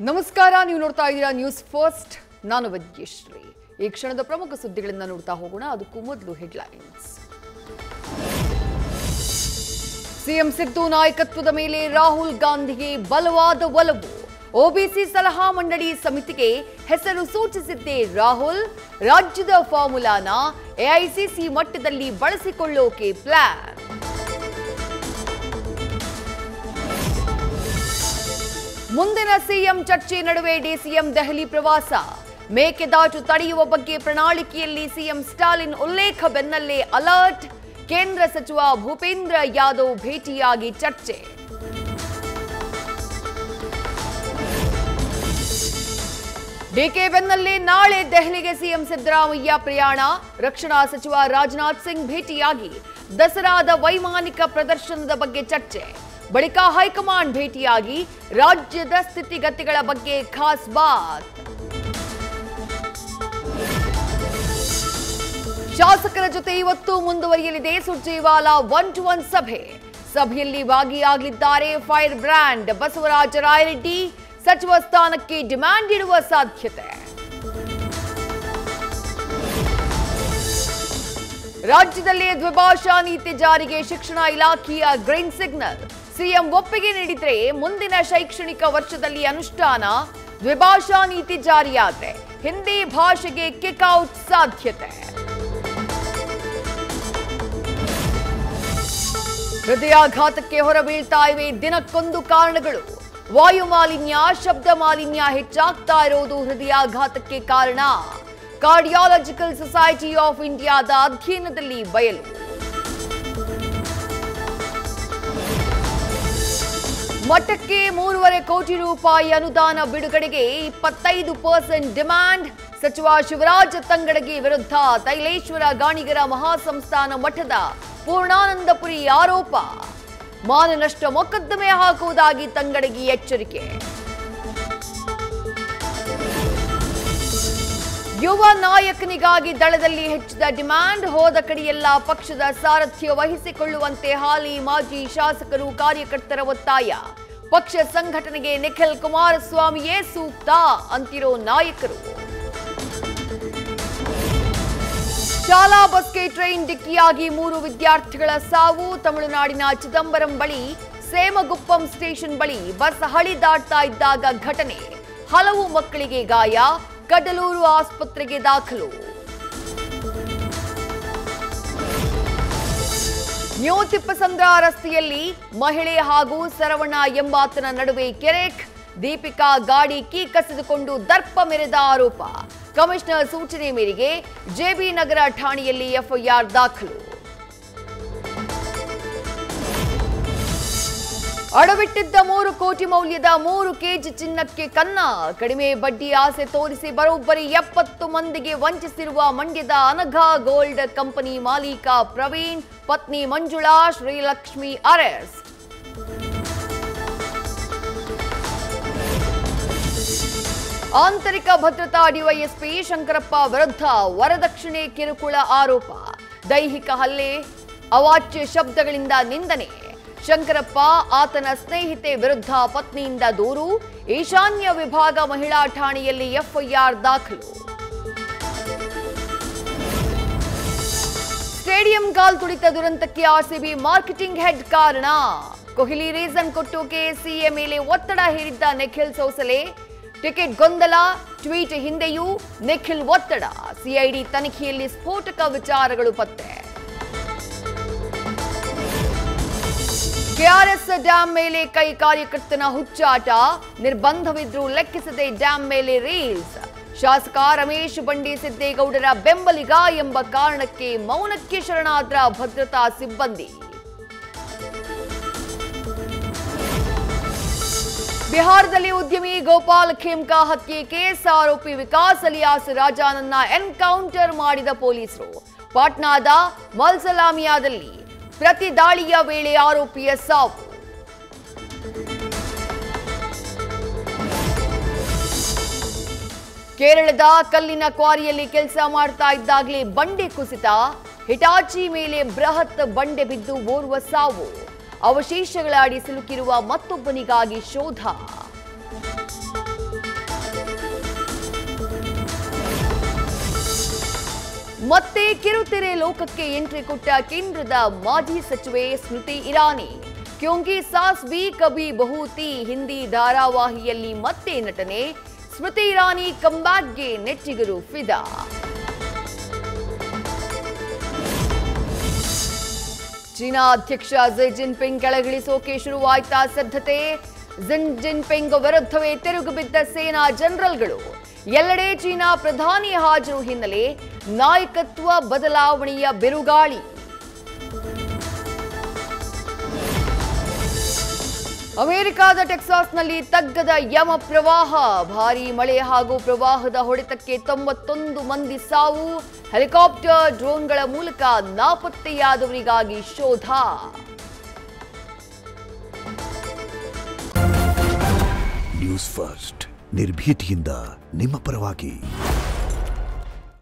ನಮಸ್ಕಾರ, ನೀವು ನೋಡ್ತಾ ಇದ್ದೀರಾ ನ್ಯೂಸ್ ಫಸ್ಟ್. ನಾನು ವಿದ್ಯಶ್ರೀ. ಈ ಕ್ಷಣದ ಪ್ರಮುಖ ಸುದ್ದಿಗಳನ್ನ ನೋಡ್ತಾ ಹೋಗೋಣ. ಅದಕ್ಕೂ ಮೊದಲು ಹೆಡ್ಲೈನ್ಸ್. ಸಿಎಂ ಸಿದ್ದು ನಾಯಕತ್ವದ ಮೇಲೆ ರಾಹುಲ್ ಗಾಂಧಿಗೆ ಬಲವಾದ ಒಲವು. ಒಬಿಸಿ ಸಲಹಾ ಮಂಡಳಿ ಸಮಿತಿಗೆ ಹೆಸರು ಸೂಚಿಸಿದ್ದೇ ರಾಹುಲ್. ರಾಜ್ಯದ ಫಾರ್ಮುಲಾನ ಎಐಸಿಸಿ ಮಟ್ಟದಲ್ಲಿ ಬಳಸಿಕೊಳ್ಳೋಕೆ ಪ್ಲಾನ್. ಮುಂದಿನ ಸಿಎಂ ಚರ್ಚೆ ನಡುವೆ ಡಿಸಿಎಂ ದೆಹಲಿ ಪ್ರವಾಸ. ಮೇಕೆದಾಟು ತಡೆಯುವ ಬಗ್ಗೆ ಪ್ರಣಾಳಿಕೆಯಲ್ಲಿ ಸಿಎಂ ಸ್ಟಾಲಿನ್ ಉಲ್ಲೇಖ ಬೆನ್ನಲ್ಲೇ ಅಲರ್ಟ್. ಕೇಂದ್ರ ಸಚಿವ ಭೂಪೇಂದ್ರ ಯಾದವ್ ಭೇಟಿಯಾಗಿ ಚರ್ಚೆ. ಡಿಕೆ ಬೆನ್ನಲ್ಲೇ ನಾಳೆ ದೆಹಲಿಗೆ ಸಿಎಂ ಸಿದ್ದರಾಮಯ್ಯ ಪ್ರಯಾಣ. ರಕ್ಷಣಾ ಸಚಿವ ರಾಜನಾಥ್ ಸಿಂಗ್ ಭೇಟಿಯಾಗಿ ದಸರಾದ ವೈಮಾನಿಕ ಪ್ರದರ್ಶನದ ಬಗ್ಗೆ ಚರ್ಚೆ. ಬಳಿಕ ಹೈಕಮಾಂಡ್ ಭೇಟಿಯಾಗಿ ರಾಜ್ಯದ ಸ್ಥಿತಿಗತಿಗಳ ಬಗ್ಗೆ ಖಾಸ್ ಬಾತ್. ಶಾಸಕರ ಜೊತೆ ಇವತ್ತು ಮುಂದುವರಿಯಲಿದೆ ಸುರ್ಜೇವಾಲಾ 1-to-1 ಸಭೆ. ಸಭೆಯಲ್ಲಿ ಭಾಗಿಯಾಗಲಿದ್ದಾರೆ ಫೈರ್ ಬ್ರ್ಯಾಂಡ್ ಬಸವರಾಜ ರಾಯರೆಡ್ಡಿ. ಸಚಿವ ಸ್ಥಾನಕ್ಕೆ ಡಿಮ್ಯಾಂಡ್ ಇಡುವ ಸಾಧ್ಯತೆ. ರಾಜ್ಯದಲ್ಲಿ ದ್ವಿಭಾಷಾ ನೀತಿ ಜಾರಿಗೆ ಶಿಕ್ಷಣ ಇಲಾಖೆಯ ಗ್ರೀನ್ ಸಿಗ್ನಲ್. ಸಿಎಂ ಒಪ್ಪಿಗೆ ನೀಡಿದ್ರೆ ಮುಂದಿನ ಶೈಕ್ಷಣಿಕ ವರ್ಷದಲ್ಲಿ ಅನುಷ್ಠಾನ. ದ್ವಿಭಾಷಾ ನೀತಿ ಜಾರಿಯಾದ್ರೆ ಹಿಂದಿ ಭಾಷೆಗೆ ಕಿಕ್ಔಟ್ ಸಾಧ್ಯತೆ. ಹೃದಯಾಘಾತಕ್ಕೆ ಹೊರಬೀಳ್ತಾ ಇವೆ ದಿನಕ್ಕೊಂದು ಕಾರಣಗಳು. ವಾಯು ಮಾಲಿನ್ಯ, ಶಬ್ದ ಮಾಲಿನ್ಯ ಹೆಚ್ಚಾಗ್ತಾ ಇರೋದು ಹೃದಯಾಘಾತಕ್ಕೆ ಕಾರಣ. ಕಾರ್ಡಿಯಾಲಜಿಕಲ್ ಸೊಸೈಟಿ ಆಫ್ ಇಂಡಿಯಾದ ಅಧ್ಯಯನದಲ್ಲಿ ಬಯಲು. ಮಠಕ್ಕೆ 3.5 ಕೋಟಿ ರೂಪಾಯಿ ಅನುದಾನ ಬಿಡುಗಡೆಗೆ 25% ಡಿಮ್ಯಾಂಡ್. ಸಚಿವ ಶಿವರಾಜ ತಂಗಡಗಿ ವಿರುದ್ಧ ತೈಲೇಶ್ವರ ಗಾಣಿಗರ ಮಹಾಸಂಸ್ಥಾನ ಮಠದ ಪೂರ್ಣಾನಂದಪುರಿ ಆರೋಪ. ಮಾನನಷ್ಟ ಮೊಕದ್ದಮೆ ಹಾಕುವುದಾಗಿ ತಂಗಡಗಿ ಎಚ್ಚರಿಕೆ. ಯುವ ನಾಯಕನಿಗಾಗಿ ದಳದಲ್ಲಿ ಹೆಚ್ಚಿದ ಡಿಮ್ಯಾಂಡ್. ಹೋದ ಕಡೆಯೆಲ್ಲ ಪಕ್ಷದ ಸಾರಥ್ಯ ವಹಿಸಿಕೊಳ್ಳುವಂತೆ ಹಾಲಿ ಮಾಜಿ ಶಾಸಕರು ಕಾರ್ಯಕರ್ತರ ಒತ್ತಾಯ. ಪಕ್ಷ ಸಂಘಟನೆಗೆ ನಿಖಿಲ್ ಕುಮಾರಸ್ವಾಮಿಯೇ ಸೂಕ್ತ ಅಂತಿರೋ ನಾಯಕರು. ಶಾಲಾ ಬಸ್ಗೆ ಟ್ರೈನ್ ಡಿಕ್ಕಿಯಾಗಿ 3 ವಿದ್ಯಾರ್ಥಿಗಳ ಸಾವು. ತಮಿಳುನಾಡಿನ ಚಿದಂಬರಂ ಬಳಿ ಸೇಮಗುಪ್ಪಂ ಸ್ಟೇಷನ್ ಬಳಿ ಬಸ್ ಹಳಿ ದಾಟ್ತಾ ಇದ್ದಾಗ ಘಟನೆ. ಹಲವು ಮಕ್ಕಳಿಗೆ ಗಾಯ. ಕಡಲೂರು ಆಸ್ಪತ್ರೆಗೆ ದಾಖಲು. ನ್ಯೂ ತಿಪ್ಪಸಂದ್ರ ರಸ್ತೆಯಲ್ಲಿ ಮಹಿಳೆ ಹಾಗೂ ಸರವಣ ಎಂಬಾತನ ನಡುವೆ ಕೆರೆಕ್. ದೀಪಿಕಾ ಗಾಡಿ ಕೀ ಕಸಿದುಕೊಂಡು ದರ್ಪ ಮೆರೆದ ಆರೋಪ. ಕಮಿಷನರ್ ಸೂಚನೆ ಮೇರೆಗೆ ಜೆಬಿ ನಗರ ಠಾಣೆಯಲ್ಲಿ ಎಫ್ಐಆರ್ ದಾಖಲು. ಅಡವಿಟ್ಟಿದ್ದ 3 ಕೋಟಿ ಮೌಲ್ಯದ 3 ಕೆಜಿ ಚಿನ್ನಕ್ಕೆ ಕನ್ನ. ಕಡಿಮೆ ಬಡ್ಡಿ ಆಸೆ ತೋರಿಸಿ ಬರೋಬ್ಬರಿ 70 ಮಂದಿಗೆ ವಂಚಿಸಿರುವ ಮಂಡ್ಯದ ಅನಘಾ ಗೋಲ್ಡ್ ಕಂಪನಿ ಮಾಲೀಕ ಪ್ರವೀಣ್, ಪತ್ನಿ ಮಂಜುಳಾ ಶ್ರೀಲಕ್ಷ್ಮಿ ಅರೆಸ್ಟ್. ಆಂತರಿಕ ಭದ್ರತಾ ಡಿವೈಎಸ್ಪಿ ಶಂಕರಪ್ಪ ವಿರುದ್ಧ ವರದಕ್ಷಿಣೆ ಕಿರುಕುಳ ಆರೋಪ. ದೈಹಿಕ ಹಲ್ಲೆ, ಅವಾಚ್ಯ ಶಬ್ದಗಳಿಂದ ನಿಂದನೆ. ಶಂಕರಪ್ಪ ಆತನ ಸ್ನೇಹಿತೆ ವಿರುದ್ಧ ಪತ್ನಿಯಿಂದ ದೂರು. ಈಶಾನ್ಯ ವಿಭಾಗ ಮಹಿಳಾ ಠಾಣೆಯಲ್ಲಿ ಎಫ್ಐಆರ್ ದಾಖಲು. ಸ್ಟೇಡಿಯಂ ಕಾಲ್ ತುಳಿತ ದುರಂತಕ್ಕೆ ಆರ್ಸಿಬಿ ಮಾರ್ಕೆಟಿಂಗ್ ಹೆಡ್ ಕಾರಣ. ಕೊಹ್ಲಿ ರೀಸನ್ ಕೊಟ್ಟು ಕೆಸಿಎ ಮೇಲೆ ಒತ್ತಡ ಹೇರಿದ್ದ ನಿಖಿಲ್ ಸೋಸಲೆ. ಟಿಕೆಟ್ ಗೊಂದಲ, ಟ್ವೀಟ್ ಹಿಂದೆಯೂ ನಿಖಿಲ್ ಒತ್ತಡ. ಸಿಐಡಿ ತನಿಖೆಯಲ್ಲಿ ಸ್ಫೋಟಕ ವಿಚಾರಗಳು ಪತ್ತೆ. ಕೆಆರ್ಎಸ್ ಡ್ಯಾಂ ಮೇಲೆ ಕೈ ಕಾರ್ಯಕರ್ತನ ಹುಚ್ಚಾಟ. ನಿರ್ಬಂಧವಿದ್ರೂ ಲೆಕ್ಕಿಸದೆ ಡ್ಯಾಂ ಮೇಲೆ ರೀಲ್ಸ್. ಶಾಸಕ ರಮೇಶ್ ಬಂಡಿ ಸಿದ್ದೇಗೌಡರ ಬೆಂಬಲಿಗ ಎಂಬ ಕಾರಣಕ್ಕೆ ಮೌನಕ್ಕೆ ಶರಣಾದ್ರ ಭದ್ರತಾ ಸಿಬ್ಬಂದಿ. ಬಿಹಾರದಲ್ಲಿ ಉದ್ಯಮಿ ಗೋಪಾಲ್ ಖೇಮ್ಕಾ ಹತ್ಯೆ ಕೇಸ್ ಆರೋಪಿ ವಿಕಾಸ್ ಅಲಿಯಾಸ್ ರಾಜಾನನ್ನ ಎನ್ಕೌಂಟರ್ ಮಾಡಿದ ಪೊಲೀಸರು. ಪಾಟ್ನಾದ ಮಲ್ಸಲಾಮಿಯಾದಲ್ಲಿ ಪ್ರತಿ ದಾಳಿಯ ವೇಳೆ ಆರೋಪಿಯ ಸಾವು. ಕೇರಳದ ಕಲ್ಲಿನ ಕ್ವಾರಿಯಲ್ಲಿ ಕೆಲಸ ಮಾಡ್ತಾ ಇದ್ದಾಗಲೇ ಬಂಡೆ ಕುಸಿತ. ಹಿಟಾಚಿ ಮೇಲೆ ಬೃಹತ್ ಬಂಡೆ ಬಿದ್ದು ಓರ್ವ ಸಾವು. ಅವಶೇಷಗಳ ಅಡಿ ಸಿಲುಕಿರುವ ಮತ್ತೊಬ್ಬನಿಗಾಗಿ ಶೋಧ. ಮತ್ತೆ ಕಿರುತೆರೆ ಲೋಕಕ್ಕೆ ಎಂಟ್ರಿ ಕೊಟ್ಟ ಕೇಂದ್ರದ ಮಾಜಿ ಸಚಿವೆ ಸ್ಮೃತಿ ಇರಾನಿ. ಕ್ಯೋಂಕಿ ಸಾಸ್ ಭಿ ಕಭಿ ಬಹೂ ಥೀ ಹಿಂದಿ ಧಾರಾವಾಹಿಯಲ್ಲಿ ಮತ್ತೆ ನಟನೆ. ಸ್ಮೃತಿ ಇರಾನಿ ಕಂಬ್ಯಾಕ್ಗೆ ನೆಟ್ಟಿಗರು ಫಿದಾ. ಚೀನಾ ಅಧ್ಯಕ್ಷ ಝಿ ಜಿನ್ಪಿಂಗ್ ಕೆಳಗಿಳಿಸೋಕೆ ಶುರುವಾಯ್ತಾ ಸಿದ್ಧತೆ. ಝಿ ಜಿನ್ಪಿಂಗ್ ವಿರುದ್ಧವೇ ತಿರುಗಿ ಬಿದ್ದ ಸೇನಾ ಜನರಲ್ಗಳು. ಎಲ್ಲೆಡೆ ಚೀನಾ ಪ್ರಧಾನಿ ಹಾಜರು ಹಿನ್ನೆಲೆ ನಾಯಕತ್ವ ಬದಲಾವಣೆಯ ಬಿರುಗಾಳಿ. ಅಮೆರಿಕದ ಟೆಕ್ಸಾಸ್ನಲ್ಲಿ ತಗ್ಗದ ಯಮ ಪ್ರವಾಹ. ಭಾರೀ ಮಳೆ ಹಾಗೂ ಪ್ರವಾಹದ ಹೊಡೆತಕ್ಕೆ 91 ಮಂದಿ ಸಾವು. ಹೆಲಿಕಾಪ್ಟರ್ ಡ್ರೋನ್ಗಳ ಮೂಲಕ ನಾಪತ್ತೆಯಾದವರಿಗಾಗಿ ಶೋಧ. ನ್ಯೂಸ್ ಫಸ್ಟ್ ನಿರ್ಭೀತಿಯಿಂದ ನಿಮ್ಮ ಪರವಾಗಿ.